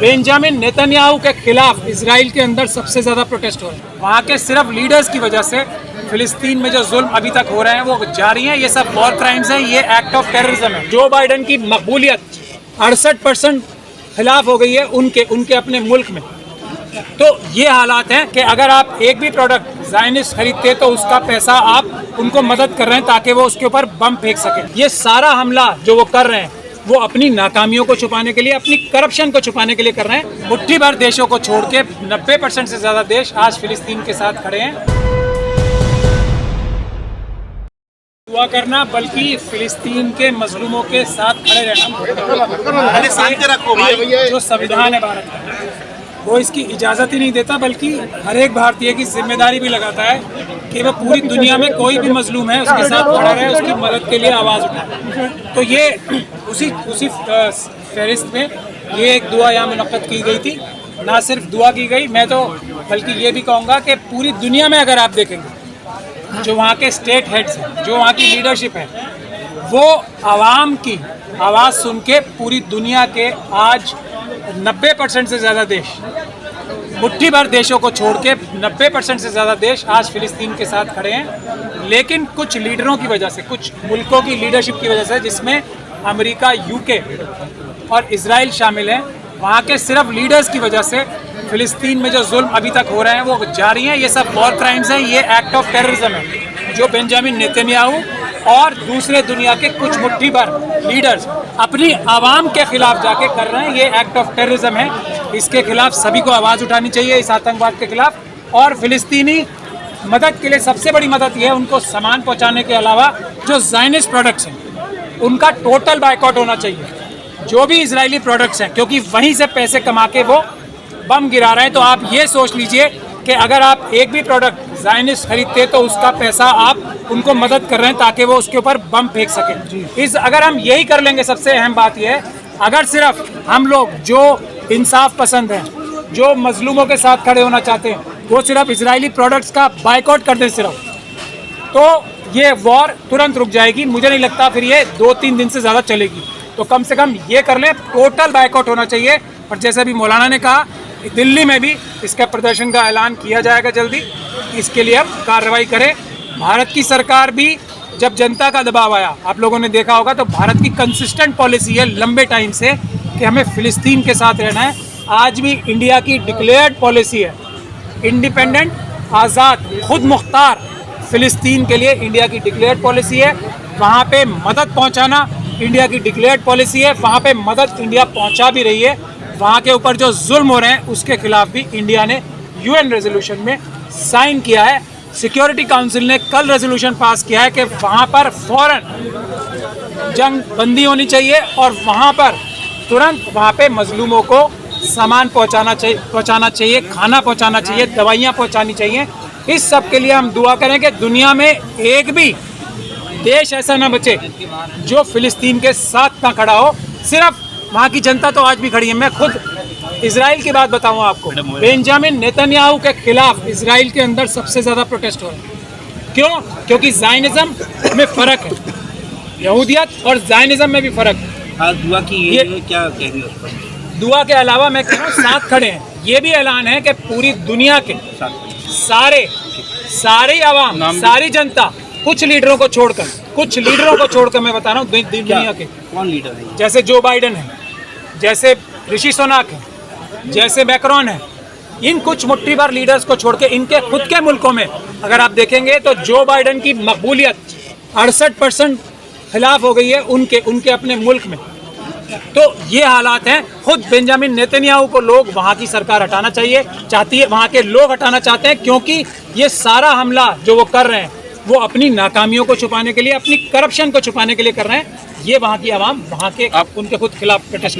Benjamin Netanyahu के खिलाफ Israel के अंदर सबसे ज़्यादा प्रोटेस्ट हो रहे हैं। वहाँ के सिर्फ लीडर्स की वजह से फिलिस्तीन में जो जुल्म अभी तक हो रहे हैं वो जारी हैं। ये सब वॉर क्राइम्स हैं, ये एक्ट ऑफ टेररिज्म है। जो बाइडन की मकबूलियत 68% खिलाफ हो गई है उनके अपने मुल्क में। तो ये हालात हैं कि अगर आप एक भी प्रोडक्ट ज़ायनिस्ट खरीदते तो उसका पैसा आप उनको मदद कर रहे हैं ताकि वो उसके ऊपर बम फेंक सकें। ये सारा हमला जो वो कर रहे हैं वो अपनी नाकामियों को छुपाने के लिए, अपनी करप्शन को छुपाने के लिए कर रहे हैं। मुट्ठी भर देशों को छोड़ के 90% से ज़्यादा देश आज फिलिस्तीन के साथ खड़े हैं। दुआ करना बल्कि फिलिस्तीन के मजलूमों के साथ खड़े रहना। जो संविधान है भारत का वो इसकी इजाज़त ही नहीं देता, बल्कि हर एक भारतीय की जिम्मेदारी भी लगाता है कि वह पूरी दुनिया में कोई भी मजलूम है उसके साथ खड़ा रहे, उसकी मदद के लिए आवाज़ उठाए। तो ये उसी फहरिस्त में ये एक दुआ यहाँ मुनक्कद की गई थी। ना सिर्फ दुआ की गई, मैं तो बल्कि ये भी कहूँगा कि पूरी दुनिया में अगर आप देखेंगे जो वहाँ के स्टेट हेड्स हैं, जो वहाँ की लीडरशिप है, वो आवाम की आवाज़ सुन के पूरी दुनिया के आज 90% से ज़्यादा देश, मुट्ठी भर देशों को छोड़ के 90% से ज़्यादा देश आज फिलिस्तीन के साथ खड़े हैं। लेकिन कुछ लीडरों की वजह से, कुछ मुल्कों की लीडरशिप की वजह से, जिसमें अमेरिका, यूके और इजराइल शामिल हैं, वहाँ के सिर्फ लीडर्स की वजह से फिलिस्तीन में जो जुल्म अभी तक हो रहे हैं वो जारी हैं। ये सब वॉर क्राइम्स हैं, ये एक्ट ऑफ टेररिज्म है जो बेंजामिन नेतन्याहू और दूसरे दुनिया के कुछ मुट्ठी भर लीडर्स अपनी आवाम के खिलाफ जाके कर रहे हैं। ये एक्ट ऑफ टेररिज्म है। इसके खिलाफ सभी को आवाज़ उठानी चाहिए, इस आतंकवाद के खिलाफ। और फिलिस्तीनी मदद के लिए सबसे बड़ी मदद ये है, उनको सामान पहुंचाने के अलावा जो ज़ायनिस्ट प्रोडक्ट्स हैं उनका टोटल बायकॉट होना चाहिए। जो भी इजरायली प्रोडक्ट्स हैं, क्योंकि वहीं से पैसे कमा के वो बम गिरा रहे हैं। तो आप ये सोच लीजिए कि अगर आप एक भी प्रोडक्ट ज़ायनिस्ट खरीदते तो उसका पैसा आप उनको मदद कर रहे हैं ताकि वो उसके ऊपर बम फेंक सकें। अगर हम यही कर लेंगे, सबसे अहम बात यह है, अगर सिर्फ हम लोग जो इंसाफ पसंद हैं, जो मजलूमों के साथ खड़े होना चाहते हैं, वो सिर्फ इजरायली प्रोडक्ट्स का बायकॉट कर दें सिर्फ, तो ये वॉर तुरंत रुक जाएगी। मुझे नहीं लगता फिर ये 2-3 दिन से ज़्यादा चलेगी। तो कम से कम ये कर लें, टोटल बायकॉट होना चाहिए। और जैसे अभी मौलाना ने कहा, दिल्ली में भी इसका प्रदर्शन का ऐलान किया जाएगा जल्दी। इसके लिए हम कार्रवाई करें। भारत की सरकार भी, जब जनता का दबाव आया, आप लोगों ने देखा होगा, तो भारत की कंसिस्टेंट पॉलिसी है लंबे टाइम से कि हमें फिलिस्तीन के साथ रहना है। आज भी इंडिया की डिक्लेयर्ड पॉलिसी है, इंडिपेंडेंट, आज़ाद, खुद मुख्तार फिलिस्तीन के लिए इंडिया की डिक्लेयर्ड पॉलिसी है। वहाँ पे मदद पहुँचाना इंडिया की डिक्लेयर्ड पॉलिसी है। वहाँ पे मदद इंडिया पहुँचा भी रही है। वहाँ के ऊपर जो जुल्म हो रहे हैं उसके खिलाफ भी इंडिया ने UN रेजोल्यूशन में साइन किया है। सिक्योरिटी काउंसिल ने कल रेजोल्यूशन पास किया है कि वहाँ पर फौरन जंग बंदी होनी चाहिए और वहाँ पर तुरंत वहाँ पे मजलूमों को सामान पहुँचाना चाहिए, खाना पहुँचाना चाहिए, दवाइयाँ पहुँचानी चाहिए। इस सब के लिए हम दुआ करें कि दुनिया में एक भी देश ऐसा ना बचे जो फिलिस्तीन के साथ ना खड़ा हो। सिर्फ वहाँ की जनता तो आज भी खड़ी है। मैं खुद इजराइल की बात बताऊँ आपको, बेंजामिन नेतन्याहू के खिलाफ इजराइल के अंदर सबसे ज़्यादा प्रोटेस्ट हो रहा है। क्यों? क्योंकि ज़ायनिज़्म में फ़र्क है, यहूदियत और ज़ायनिज़्म में भी फ़र्क है। आज दुआ की ये क्या कह रही है? दुआ के अलावा मैं कह रहा हूँ साथ खड़े हैं। ये भी ऐलान है कि पूरी दुनिया के सारी आवाम, सारी जनता, कुछ लीडरों को छोड़कर मैं बता रहा हूँ दुनिया के। कौन लीडर है? जैसे जो बाइडन है, जैसे ऋषि सुनाक है, जैसे मैक्रोन है, इन कुछ मुट्ठी भर लीडर्स को छोड़ के इनके खुद के मुल्कों में अगर आप देखेंगे तो जो बाइडन की मकबूलियत 68% खिलाफ हो गई है उनके अपने मुल्क में। तो ये हालात हैं। खुद बेंजामिन नेतन्याहू को लोग, वहाँ की सरकार हटाना चाहती है, वहाँ के लोग हटाना चाहते हैं, क्योंकि ये सारा हमला जो वो कर रहे हैं वो अपनी नाकामियों को छुपाने के लिए, अपनी करप्शन को छुपाने के लिए कर रहे हैं। ये वहाँ की आवाम, वहाँ के उनके खुद खिलाफ प्रोटेस्ट